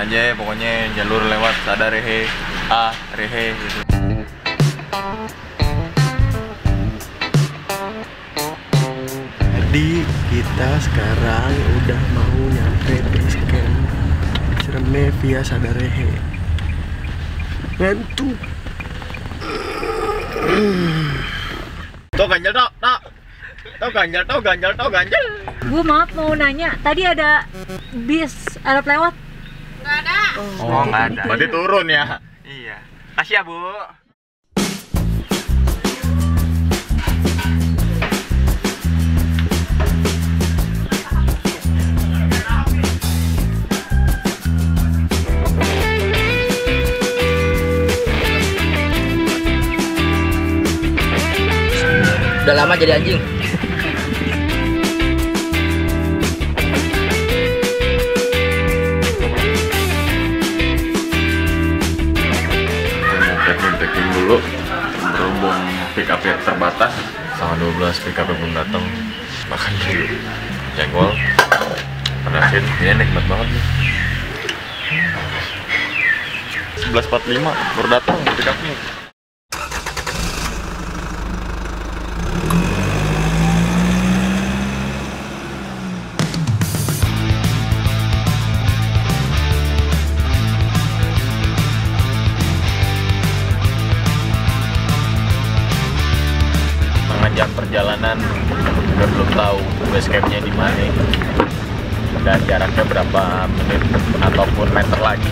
aja pokoknya jalur lewat Sadarehe Rehe gitu. Jadi kita sekarang udah mau nyampe base camp Ciremai via Sadarehe. Ngantuk. Tuh ganjel Tuh ganjel. Bu maaf mau nanya, tadi ada bis Arab lewat? Nggak ada. Oh nggak ada. Berarti turun ya? Iya. Kasih ya Bu. Udah lama jadi anjing. Packing dulu. Berhubung pick up terbatas, sama 12 pick up belum datang. Makan dulu. Jengkol. Panasin. Ini nikmat banget nih. 11.45 baru datang pick up-nya. Menganjak perjalanan juga belum tahu base campnya di mana dan jaraknya berapa menit ataupun meter lagi.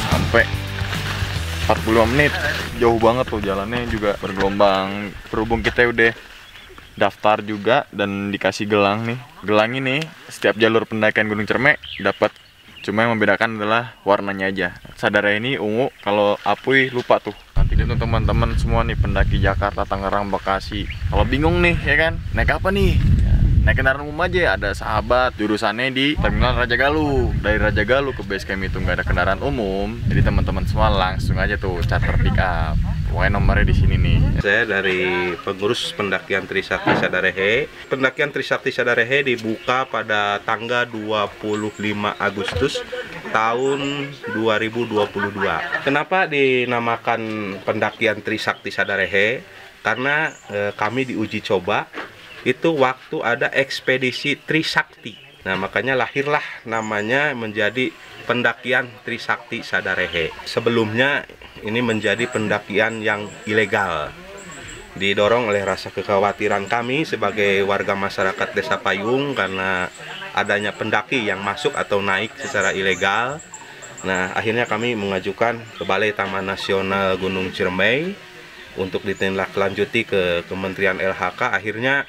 Sampai 45 menit, jauh banget tuh jalannya juga bergelombang. Berhubung kita udah daftar juga dan dikasih gelang nih. Gelang ini setiap jalur pendakian Gunung Ciremai dapat. Cuma yang membedakan adalah warnanya aja. Sadarehe ini ungu, kalau Apuy lupa tuh. Nanti untuk teman-teman semua nih pendaki Jakarta, Tangerang, Bekasi, kalau bingung nih ya kan, naik apa nih? Ya, naik kendaraan umum aja. Ada Sahabat, jurusannya di Terminal Rajagaluh. Dari Rajagaluh ke base camp itu nggak ada kendaraan umum. Jadi teman-teman semua langsung aja tuh charter pick up. Pokoknya nomornya di sini nih. Saya dari pengurus pendakian Trisakti Sadarehe. Pendakian Trisakti Sadarehe dibuka pada tanggal 25 Agustus tahun 2022. Kenapa dinamakan pendakian Trisakti Sadarehe? Karena kami diuji coba itu waktu ada ekspedisi Trisakti. Nah, makanya lahirlah namanya menjadi pendakian Trisakti Sadarehe. Sebelumnya ini menjadi pendakian yang ilegal. Didorong oleh rasa kekhawatiran kami sebagai warga masyarakat Desa Payung karena adanya pendaki yang masuk atau naik secara ilegal. Nah, akhirnya kami mengajukan ke Balai Taman Nasional Gunung Ciremai untuk ditindaklanjuti ke Kementerian LHK. Akhirnya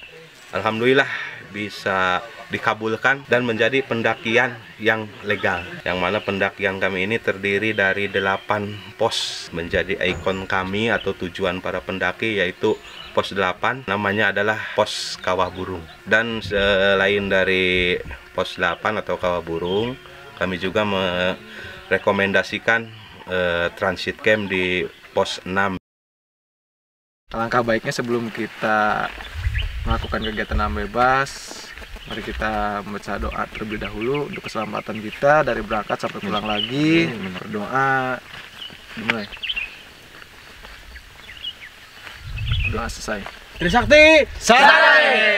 alhamdulillah bisa dikabulkan dan menjadi pendakian yang legal, yang mana pendakian kami ini terdiri dari 8 pos. Menjadi ikon kami atau tujuan para pendaki yaitu pos 8, namanya adalah pos Kawah Burung. Dan selain dari pos 8 atau Kawah Burung, kami juga merekomendasikan transit camp di pos 6. Alangkah baiknya sebelum kita melakukan kegiatan alam bebas, mari kita membaca doa terlebih dahulu untuk keselamatan kita dari berangkat sampai pulang lagi. Berdoa, dimulai. Doa selesai. Trisakti Sadarehe.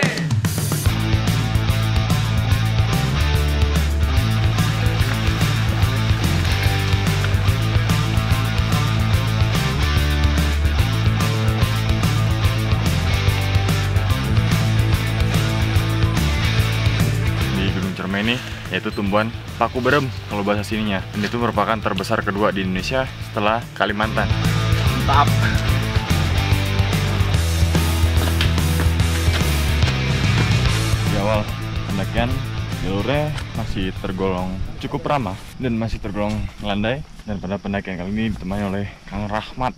Ini yaitu tumbuhan paku berem kalau bahasa sininya, dan itu merupakan terbesar kedua di Indonesia setelah Kalimantan. Mantap. Di awal pendakian jalurnya masih tergolong cukup ramah dan masih tergolong landai, dan pada pendakian kali ini ditemani oleh Kang Rahmat.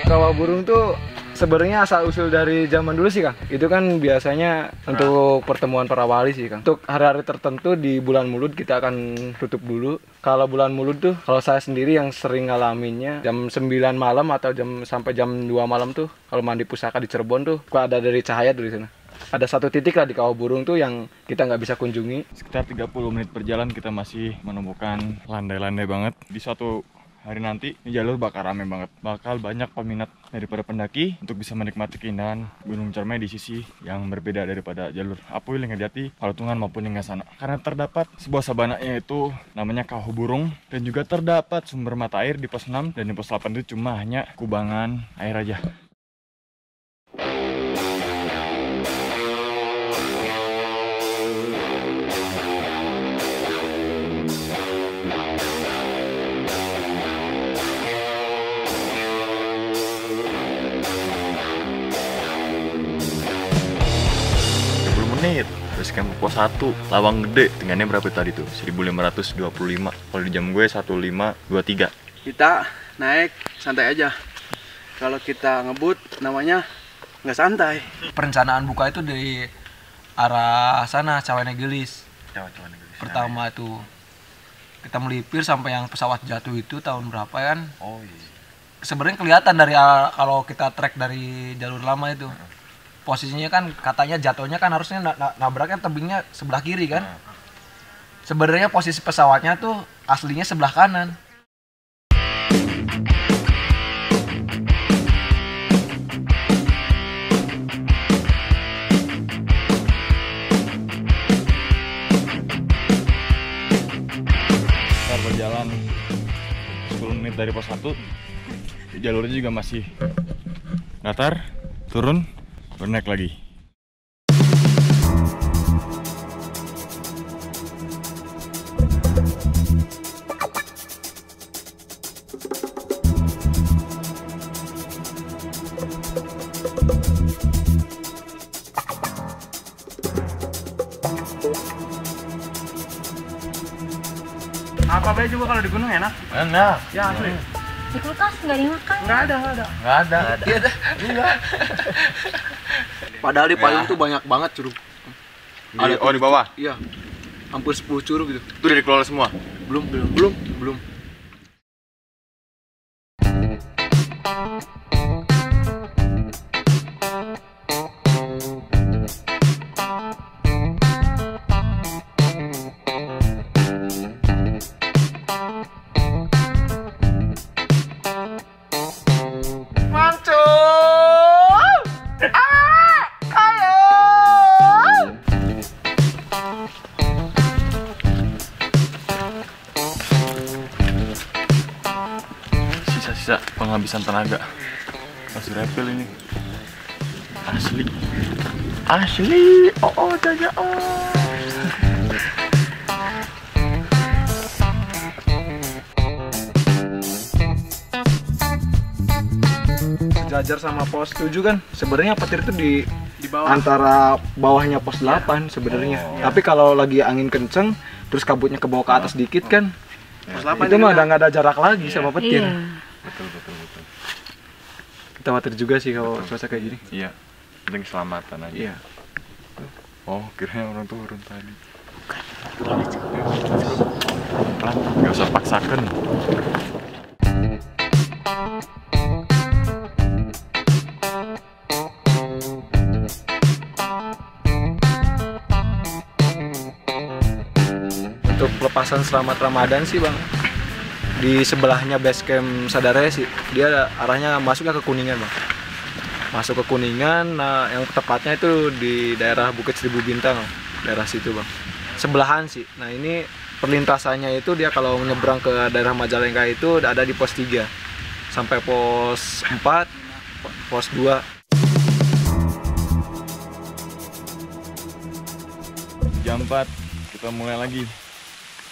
Kawah Burung tuh Sebenarnya asal usul dari zaman dulu sih Kang. Itu kan biasanya untuk pertemuan para wali sih Kang. Untuk hari-hari tertentu di bulan Maulud kita akan tutup dulu. Kalau bulan Maulud tuh, kalau saya sendiri yang sering ngalaminnya jam 9 malam atau sampai jam 2 malam tuh, kalau mandi pusaka di Cirebon tuh, gua ada dari cahaya dari sana. Ada satu titik lah di Kawah Burung tuh yang kita nggak bisa kunjungi. Sekitar 30 menit perjalanan kita masih menemukan landai-landai banget. Di suatu hari nanti ini jalur bakal rame banget, bakal banyak peminat daripada pendaki untuk bisa menikmati keindahan Gunung Cermai di sisi yang berbeda daripada jalur Apuy, Linggajati, Palutungan maupun Linggasana. Karena terdapat sebuah sabana yaitu namanya Kawah Burung dan juga terdapat sumber mata air di pos 6 dan di pos 8 itu cuma hanya kubangan air aja. Basecamp pos 1 Lawang Gede, tingginya berapa tadi tuh? 1525. Kalau di jam gue 1523. Kita naik santai aja. Kalau kita ngebut namanya nggak santai. Perencanaan buka itu dari arah sana Cawane Gelis. Pertama itu kita melipir sampai yang pesawat jatuh itu tahun berapa kan? Oh iya. Sebenarnya kelihatan dari kalau kita trek dari jalur lama itu. Posisinya kan katanya jatuhnya kan harusnya nabraknya tebingnya sebelah kiri kan. Sebenarnya posisi pesawatnya tuh aslinya sebelah kanan. Kita berjalan 10 menit dari pos 1. Jalurnya juga masih datar, turun, bernaik lagi. Apa baik juga kalau di gunung enak? Enak. Ya asli. Di kulkas nggak dimakan. Nggak ada. Nggak ada. Iya dah. Padahal di payung tuh banyak banget curug. Oh di bawah? Iya. Hampir 10 curug gitu. Itu udah dikelola semua? Belum. Sisa penghabisan tenaga. Masih refill ini. Asli. Oh jaja. Sejajar sama pos 7 kan. Sebenarnya petir itu di bawah. Antara bawahnya pos 8 sebenarnya. Tapi kalau lagi angin kenceng terus kabutnya ke bawah ke atas dikit kan. Pos 8 itu mah udah nggak ada jarak lagi sama petir. Iya. Betul. Kita khawatir juga sih kalau cuaca kayak gini. Iya. Penting keselamatan aja. Iya. Oh, kirain orang turun tadi. Pelan, nggak usah paksakan. Untuk pelepasan selamat Ramadan sih Bang, di sebelahnya basecamp Sadare sih, dia arahnya masuknya ke Kuningan Bang. Masuk ke Kuningan, nah yang tepatnya itu di daerah Bukit Seribu Bintang, daerah situ Bang. Sebelahan sih. Nah ini perlintasannya itu dia kalau menyeberang ke daerah Majalengka itu ada di pos 3 sampai pos 4, pos 2. Jam 4 kita mulai lagi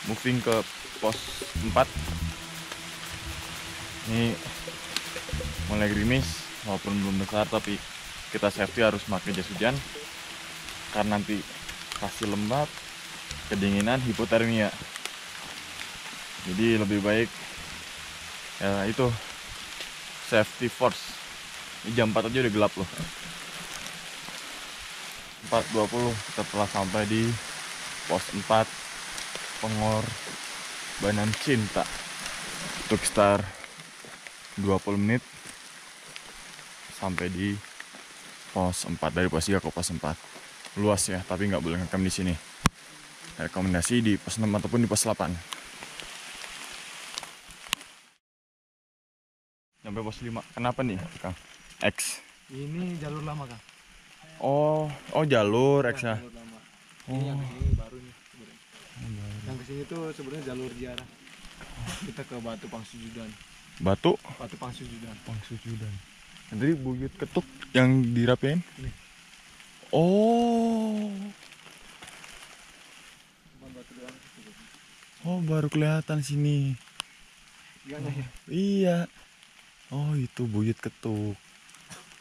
moving ke pos 4. Ini mulai gerimis walaupun belum besar, tapi kita safety harus pakai jas hujan karena nanti kasih lembab, kedinginan, hipotermia. Jadi lebih baik ya itu safety first. Jam 4 aja udah gelap loh. 4.20 kita telah sampai di pos 4 Pengorbanan Cinta. Untuk sekitar 20 menit sampai di pos 4, dari pos 3 ke pos 4. Luas ya, tapi nggak boleh ngecamp di sini. Rekomendasi di pos 6 ataupun di pos 8. Sampai pos 5. Kenapa nih, Kang? X. Ini jalur lama, Kang. Oh jalur X ya. Jalur lama. Ini yang kesini baru nih sebenarnya. Yang kesini tuh sebenarnya jalur ziarah. Kita ke Batu Pangsujudan. Batu Pangsujudan. Pangsujudan. Tadi buyut ketuk yang dirapiin. Nih. Oh. Cuma batu doang. Oh, baru kelihatan sini. Iya nggak ya? Iya. Oh, itu buyut ketuk.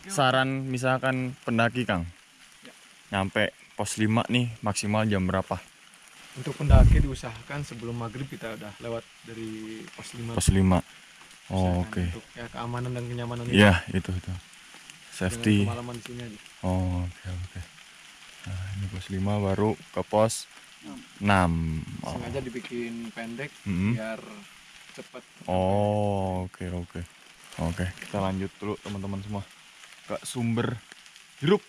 Saran misalkan pendaki, Kang. Nyampe pos 5 nih maksimal jam berapa? Untuk pendaki diusahakan sebelum maghrib kita udah lewat dari pos 5. Pos 5. Oh, Usahakan oke. Untuk ya keamanan dan kenyamanan Iya, itu. Dengan Safety. pengalaman di sini aja. Oh, oke. Nah, ini pos 5 baru ke pos 6. Oh. Sengaja dibikin pendek Mm-mm. biar cepat. Oh, oke. Oke, kita lanjut dulu teman-teman semua ke sumber hirup.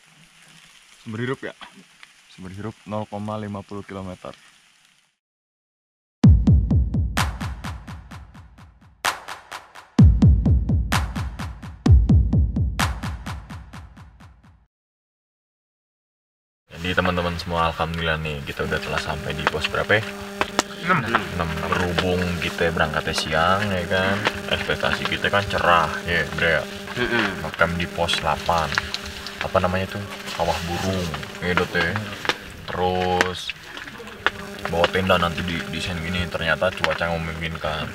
Sumber hirup ya. Sumber hirup 0,50 km. Jadi teman-teman semua, alhamdulillah nih kita udah telah sampai di pos berapa ya? 6. Berhubung kita berangkatnya siang ya kan, ekspektasi kita kan cerah ya Bre. Makam di pos 8, apa namanya tuh, Kawah Burung ya Dot ya. Terus bawa tenda nanti di desain gini, ternyata cuaca memungkinkan.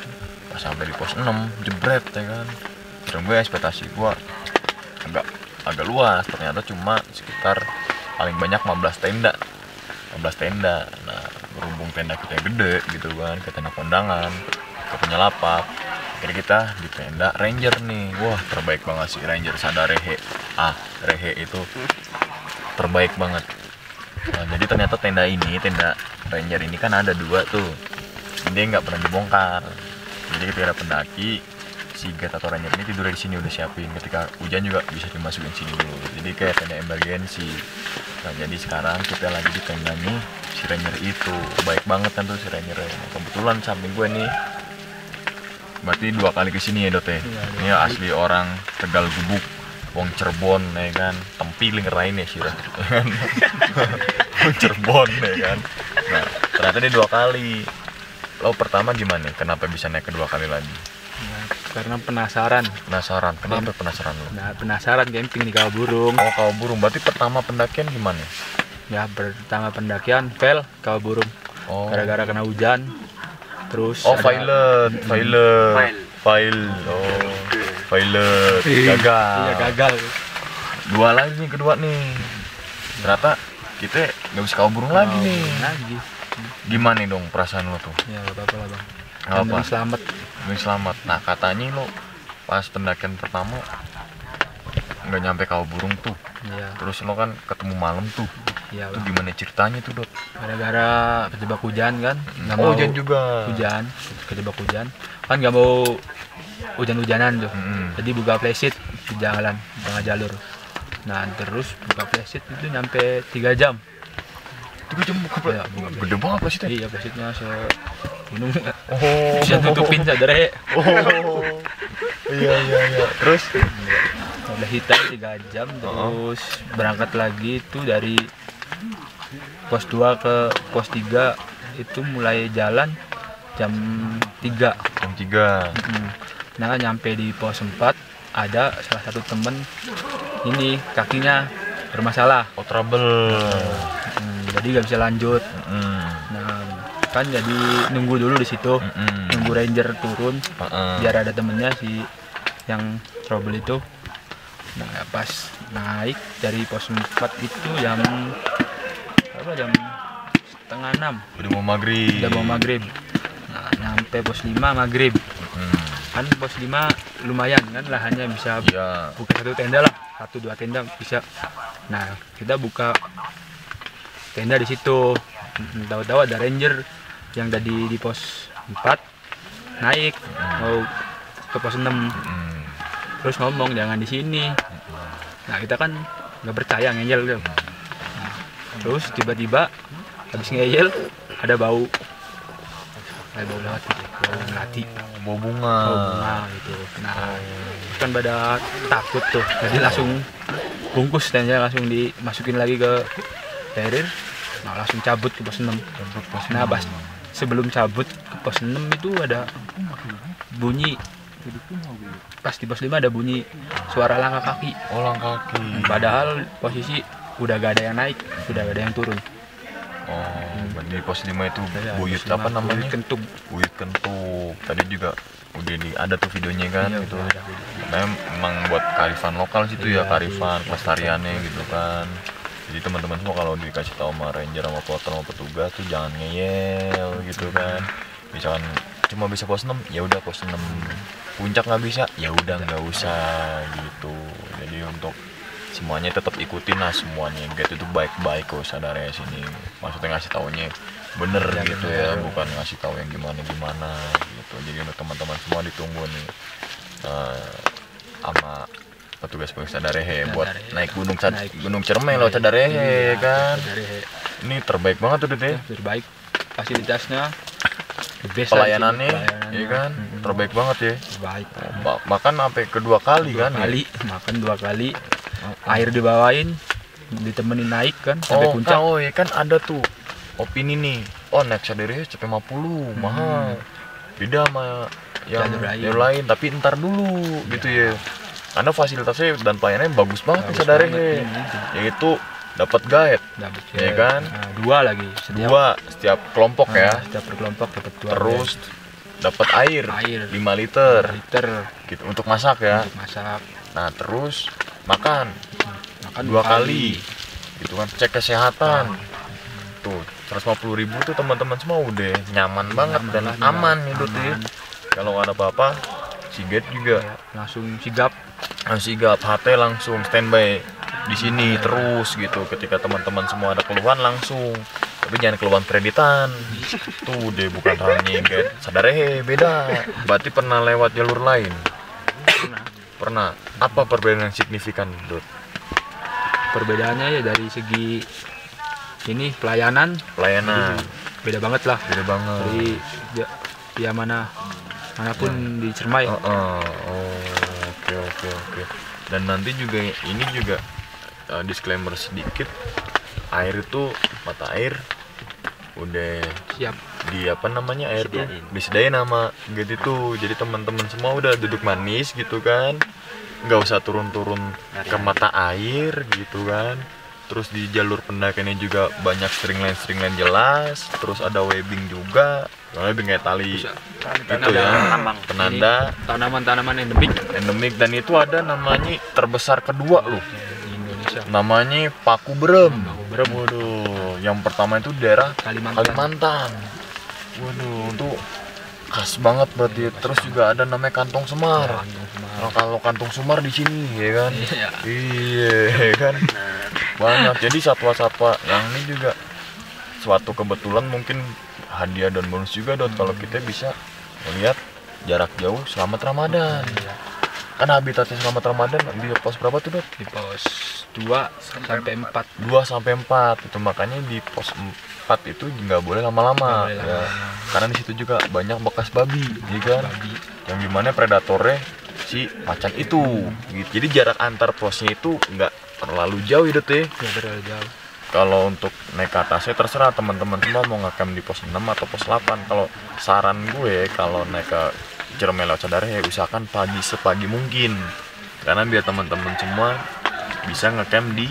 Pas sampai di pos 6 jebret ya kan, dan gue ekspektasi gue agak luas, ternyata cuma sekitar paling banyak 15 tenda. Nah, berhubung tenda kita gede gitu kan, ke tenda kondangan, ke punya lapak, akhirnya kita di tenda Ranger nih. Wah, terbaik banget sih Ranger Sada Rehe. Rehe itu terbaik banget. Nah, jadi ternyata tenda Ranger ini kan ada 2 tuh, dia nggak pernah dibongkar. Jadi ketika ada pendaki, si Get atau Ranger ini tidur di sini udah siapin, ketika hujan juga bisa dimasukin sini dulu. Jadi kayak tenda emergency. Nah, jadi sekarang kita lagi di tenda nih si Ranger itu. Baik banget kan tuh si Ranger. Nah, kebetulan samping gue nih, berarti 2 kali kesini ya Dot ya. Ini asli orang Tegal Gubuk, wong Cirebon ya kan, tempiling rain ya sih wong Cirebon ya kan. Nah, ternyata dia 2 kali. Lo pertama gimana? Kenapa bisa naik kedua kali lagi? Ya, karena penasaran. Kenapa penasaran lo? Nah, penasaran camping di Kawah Burung. Oh, Kawah Burung. Berarti pertama pendakian gimana? Ya, pertama pendakian fail Kawah Burung. Oh. Gara-gara kena hujan. Terus Oh, ada- File. Oh, Violet. Gagal. Iya, gagal. 2 lagi nih, kedua nih. Ternyata kita nggak bisa Kawah Burung lagi nih. Lagi. Gimana nih dong perasaan lo tuh? Ya, enggak apa-apa lah, Bang. Nggak Yang apa. penting selamat. Ini selamat. Nah, katanya lo pas pendakian pertama nggak nyampe Kawah Burung tuh. Iya. Terus lo kan ketemu malam tuh. Iya, Itu Bang. gimana ceritanya tuh, Dot? Gara-gara kejebak hujan kan. Nggak Oh, mau hujan juga. kejebak hujan. Kan nggak mau hujan-hujanan tuh. Mm-mm. Jadi buka flashit di jalan, tengah jalur. Nah, terus buka flashit itu nyampe 3 jam. 3 jam buka Iya, buka Gede banget pasti teh. Iya, flashitnya gunung. Oh. Bisa tutupin sadare. Oh. Iya. Terus Udah hitam 3 jam, terus berangkat lagi itu dari pos 2 ke pos 3 itu mulai jalan jam 3. jam 3. Nah, nyampe di pos 4 ada salah satu temen ini kakinya bermasalah. Oh, trouble. Jadi nggak bisa lanjut. Mm. Nah, kan jadi nunggu dulu di situ, nunggu ranger turun biar ada temennya si yang trouble itu. Nah, pas naik dari pos 4 itu jam berapa, jam setengah 6 Udah mau maghrib. udah mau maghrib. Nah, nyampe pos 5 maghrib. Kan pos 5 lumayan kan lahannya, bisa Iya. buka 1 tenda lah, 1-2 tenda bisa. Nah kita buka tenda di situ. Tahu-tahu ada ranger yang tadi di pos 4 naik mau ke pos 6, terus ngomong jangan di sini. Nah kita kan nggak percaya, ngeyel gitu. Nah, terus tiba-tiba habis ngeyel ada bau lewat gitu, bau melati, Bau bunga. bau bunga gitu. Nah kan pada takut tuh, jadi langsung bungkus tenda, langsung dimasukin lagi ke carrier. Nah langsung cabut ke pos 6. Nah pas sebelum cabut ke pos 6 itu ada bunyi, pas di pos 5 ada bunyi suara langkah kaki. Oh, langkah kaki. Padahal posisi udah gak ada yang naik, udah gak ada yang turun. Oh, di pos 5 itu Ya, buyut pos 5, apa namanya? Buyut Kentug. Buyut Kentug. Tadi juga udah ada tuh videonya kan Iya, gitu. udah ada video. Memang buat kearifan lokal situ ya, Iya, kearifan sih. pelestariannya gitu kan. Jadi teman-teman semua kalau dikasih tahu sama ranger sama plotter sama petugas tuh jangan ngeyel gitu kan. Misalkan cuma bisa pos 6, ya udah pos 6. Puncak nggak bisa, ya udah nggak usah gitu. Jadi untuk semuanya tetap ikutin lah semuanya. Gitu itu baik-baik kok sadarnya sini. Maksudnya ngasih taunya bener gitu ya, bukan ngasih tahu yang gimana gitu. Jadi untuk teman-teman semua ditunggu nih sama petugas Cadarehe buat Cadarehe. naik Naik. Gunung Ciremai lo Cadarehe kan. Cadarehe. Ini terbaik banget tuh Dede. Terbaik, fasilitasnya the best lah di sini, Pelayanannya, pelayanannya. iya kan, terbaik banget ya. Terbaik. Makan sampai kedua kali kan? Ya? Kali makan 2 kali, air dibawain, ditemenin naik kan sampai puncak. Oh ya kan ada tuh opini nih. Oh naik Cadarehe cepet 50 mahal. Beda sama yang Jalur lain. jalur lain, tapi ntar dulu gitu ya. Karena fasilitasnya dan pelayanannya bagus banget di Bagus Cadarehe. banget, Yaitu dapat guide, Dapet ya kan? Nah, 2 lagi setiap, setiap kelompok ya. setiap per kelompok dapat 2. Terus dapat air, Air. 5 liter liter gitu untuk masak ya. untuk masak. Nah, terus makan Makan 2 kali. Gitu kan, cek kesehatan. Tuh, 150.000 tuh teman-teman semua udah nyaman banget dan lah, aman nyaman. hidup ya. Kalau nggak ada apa-apa, si guide juga Langsung sigap. sigap, HT langsung standby di sini terus gitu. Ketika teman-teman semua ada keluhan langsung, tapi jangan keluhan kreditan. Tuh deh bukan halnya guide Cadarehe, beda. Berarti pernah lewat jalur lain? Pernah. Apa perbedaan yang signifikan, Dut? Perbedaannya ya dari segi ini pelayanan Pelayanan beda banget lah. beda banget. Dari ya manapun di Ciremai. Oh, oke. Dan nanti juga ini juga disclaimer sedikit, air itu mata air udah Siap. di apa namanya air tuh disediain sama gitu itu. Jadi teman-teman semua udah duduk manis gitu kan, nggak usah turun-turun ke mata air gitu kan. Terus di jalur pendakiannya juga banyak stringline jelas, terus ada webbing juga, webbing kayak tali itu ya, penanda Tanaman-tanaman endemik. Dan itu ada namanya terbesar kedua loh, di Indonesia. namanya paku berem. Berem. Waduh, yang pertama itu daerah Kalimantan. Kalimantan. Waduh, itu khas banget berarti. Terus juga ada namanya kantong semar. Nah, kalau kantong semar di sini ya kan. Iya. Iya kan. Banyak. Jadi satwa-satwa yang ini juga suatu kebetulan mungkin hadiah dan bonus juga Dot kalau kita bisa melihat jarak jauh selamat Ramadan. Kan habitatnya selamat Ramadan di pos berapa tuh Dot? Di pos 2 sampai 4. 2 sampai 4 itu, makanya di pos 4 itu nggak boleh lama-lama Nggak boleh ya. lama-lama. Karena di situ juga banyak bekas babi, ya kan? Babi. Yang dimana predatornya si macan itu gitu. Jadi jarak antar posnya itu nggak terlalu jauh itu teh. Ya terlalu jauh. Kalau untuk naik ke atasnya terserah teman-teman semua mau ngecamp di pos 6 atau pos 8. Kalau saran gue kalau naik ke Ciremai lewat Cadarehe usahakan sepagi mungkin, karena biar teman-teman semua bisa ngecamp di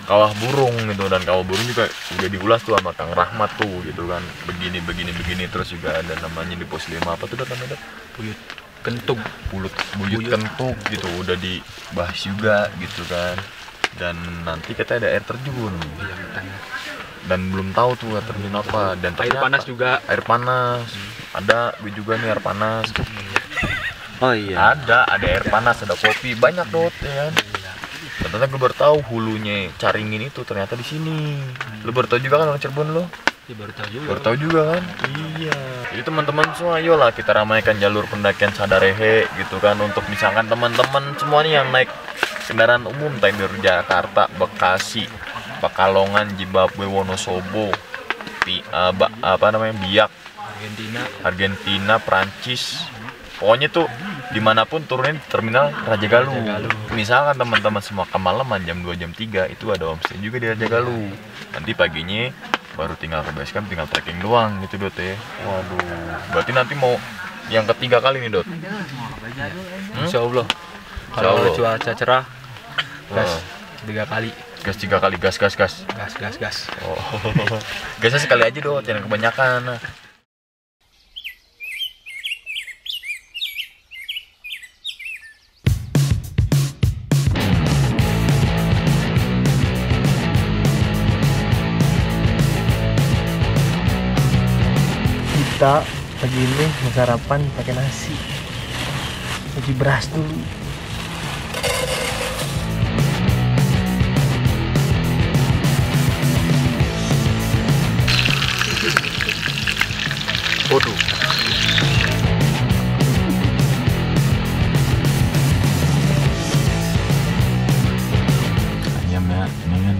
kawah burung gitu. Dan kawah burung juga udah diulas tuh sama Kang Rahmat tuh gitu kan, begini. Terus juga ada namanya di pos 5 apa tuh namanya? Buyut Kentug. Buyut Kentug gitu, udah dibahas juga gitu kan. Dan nanti kita ada air terjun dan belum tahu tuh air terjun apa, dan Air ternyata panas juga. air panas Ada gue juga nih air panas. Oh iya. Ada air panas, ada kopi, banyak Dot ya kan. Ternyata gue baru tahu hulunya Caringin itu ternyata di sini. Lu baru tahu juga kan orang Cirebon lo? Ya, baru tahu juga kan? Iya. Jadi teman-teman semua, ayolah kita ramaikan jalur pendakian Sadarehe gitu kan, untuk misalkan teman-teman semua nih yang naik kendaraan umum dari Jakarta, Bekasi, Pekalongan, Jibabwe, Wonosobo, Biak, Argentina, Prancis. Pokoknya tuh dimanapun turunnya di terminal Raja Galuh. Misalkan teman-teman semua kemalaman jam 2 jam 3 itu ada homestay juga di Raja Galuh. Nanti paginya baru tinggal ke base camp, tinggal trekking doang gitu Dot ya. Waduh, berarti nanti mau yang ketiga kali nih Dot? Insya Allah. Kalau cuaca cerah, gas 3 kali. Gas 3 kali, gas. Gas. Oh, gasnya sekali aja Dot, jangan kebanyakan. Kita pagi ini mau sarapan pakai nasi, cuci beras dulu. Waduh. Ayam ya, ini kan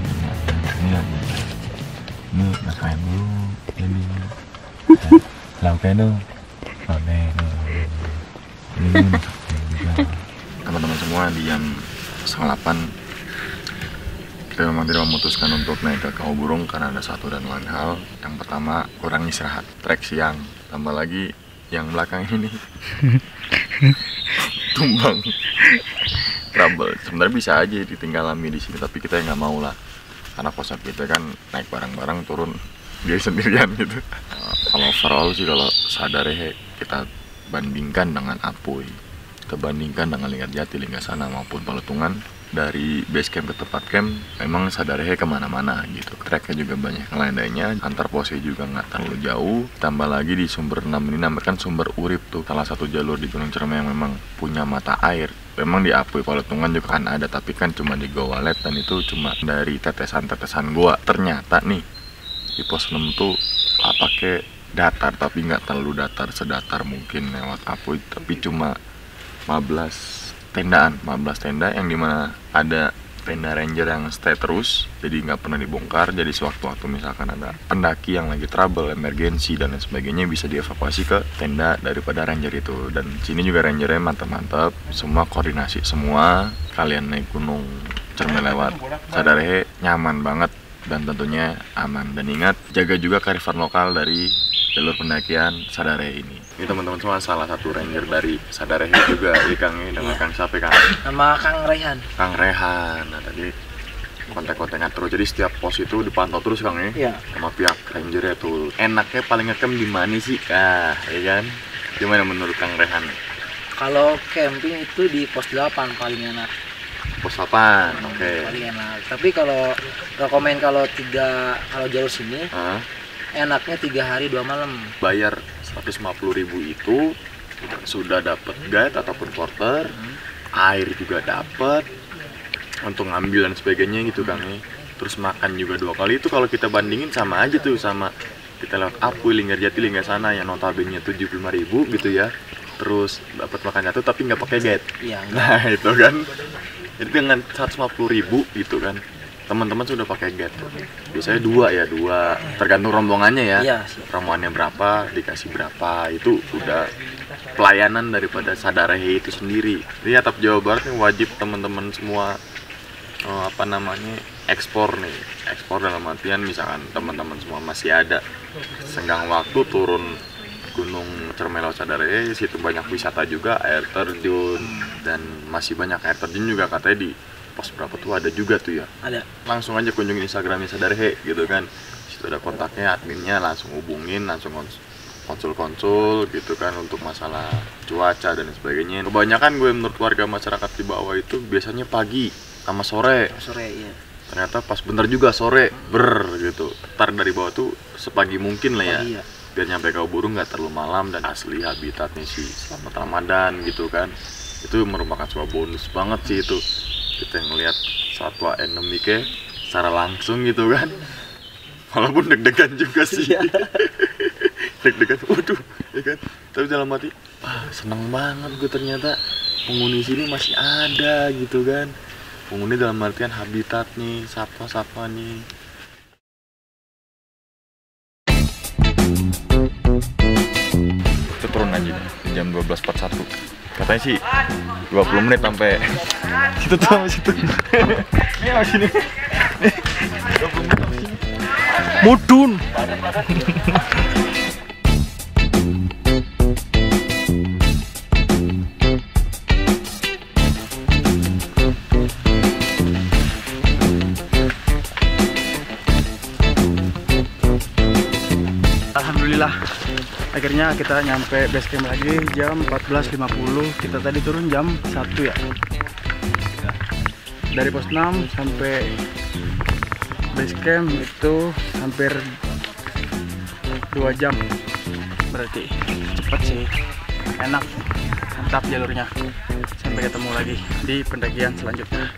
ini makan dulu ini. Lauknya tuh ini juga. Teman-teman semua di jam 7:30 kita memang tidak memutuskan untuk naik ke Kau Burung karena ada satu dan lain hal. Yang pertama, kurang istirahat, trek siang, tambah lagi yang belakang ini tumbang trouble. Sebenarnya bisa aja ditinggal Ami di sini, tapi kita nggak mau lah karena kosan kita kan naik barang-barang turun dia sendirian gitu. Kalau overall sih, kalau Sadarehe kita bandingkan dengan Apuy, kita bandingkan dengan Linggarjati, Linggasana maupun Paletungan, dari base camp ke tempat camp memang Sadarehe kemana-mana gitu. Treknya juga banyak landainya, antar pose juga nggak terlalu jauh. Tambah lagi di sumber 6 ini namanya kan sumber urip tuh, salah satu jalur di Gunung Ciremai yang memang punya mata air. Memang di Apuy Paletungan juga kan ada, tapi kan cuma di Goa Walet dan itu cuma dari tetesan-tetesan gua. Ternyata nih di pos 6 tuh pakai datar, tapi nggak terlalu datar, sedatar mungkin lewat Apuy, tapi cuma 15 tenda yang dimana ada tenda ranger yang stay terus, jadi nggak pernah dibongkar. Jadi sewaktu-waktu misalkan ada pendaki yang lagi trouble, emergensi dan lain sebagainya, bisa dievakuasi ke tenda daripada ranger itu. Dan sini juga rangernya mantap-mantap, semua koordinasi semua. Kalian naik gunung Ciremai lewat Sadarehe nyaman banget dan tentunya aman. Dan ingat, jaga juga kearifan lokal dari jalur pendakian Sadarehe ini. Ini teman-teman semua, salah satu ranger dari Sadarehe juga, Kang, dengan Kang siapa Kang? Nama Kang Rehan. Kang Rehan. Nah tadi kontak-kontaknya terus, jadi setiap pos itu dipantau terus Kang ya? Iya. Sama pihak ranger itu. Enaknya paling ngecamp di mana sih? Ya kan? Gimana menurut Kang Rehan? Kalau camping itu di pos 8 paling enak. Pos 8, oke. Paling enak. Tapi kalau rekomen kalau jalur sini, enaknya 3 hari 2 malam. Bayar 150.000 itu sudah dapat guide ataupun porter, air juga dapat untuk ngambil dan sebagainya gitu Kang. Terus makan juga 2 kali. Itu kalau kita bandingin sama aja tuh sama kita lewat Apuy, Linggarjati, Linggasana yang notabene 75.000 gitu ya. Terus dapat makan satu tapi nggak pakai guide. Iya. Nah itu kan. Jadi dengan 150.000 gitu kan, teman-teman sudah pakai guide. Biasanya 2 tergantung rombongannya ya. Iya. Rombongannya berapa, dikasih berapa, itu udah pelayanan daripada Sadarehe itu sendiri. Jadi atap Jawa Barat nih wajib teman-teman semua ekspor dalam artian misalkan teman-teman semua masih ada senggang waktu turun Gunung Ciremai lewat Sadarehe, situ banyak wisata juga, air terjun, dan masih banyak air terjun juga katanya di pos berapa tuh ada juga tuh ya. Ada. Langsung aja kunjungin Instagramnya Sadarehe gitu kan. Situ ada kontaknya, adminnya, langsung hubungin, langsung konsul gitu kan untuk masalah cuaca dan sebagainya. Kebanyakan gue menurut warga masyarakat di bawah itu biasanya pagi sama sore. Sore iya. Ternyata pas bentar juga sore gitu. Ntar dari bawah tuh sepagi mungkin lah ya. Pagi, ya. biar nyampe Kauburu nggak terlalu malam dan asli habitatnya sih selamat Ramadan gitu kan. Itu merupakan sebuah bonus banget sih itu, kita ngelihat satwa endemiknya secara langsung gitu kan. Walaupun deg-degan juga sih. Deg-degan, waduh, ya kan. Tapi dalam hati, seneng banget gue ternyata penghuni sini masih ada gitu kan. Penghuni dalam artian habitat nih, satwa-satwa nih. Itu turun aja deh, jam 12.41. Katanya sih 20 menit sampai situ tuh, sampai situ. Ini apa sini? 20 menit sampai sini. Mudun. Alhamdulillah, akhirnya kita nyampe base camp lagi jam 14.50. Kita tadi turun jam 1 ya. Dari pos 6 sampai base camp itu hampir 2 jam. Berarti cepat sih, enak, mantap jalurnya. Sampai ketemu lagi di pendakian selanjutnya.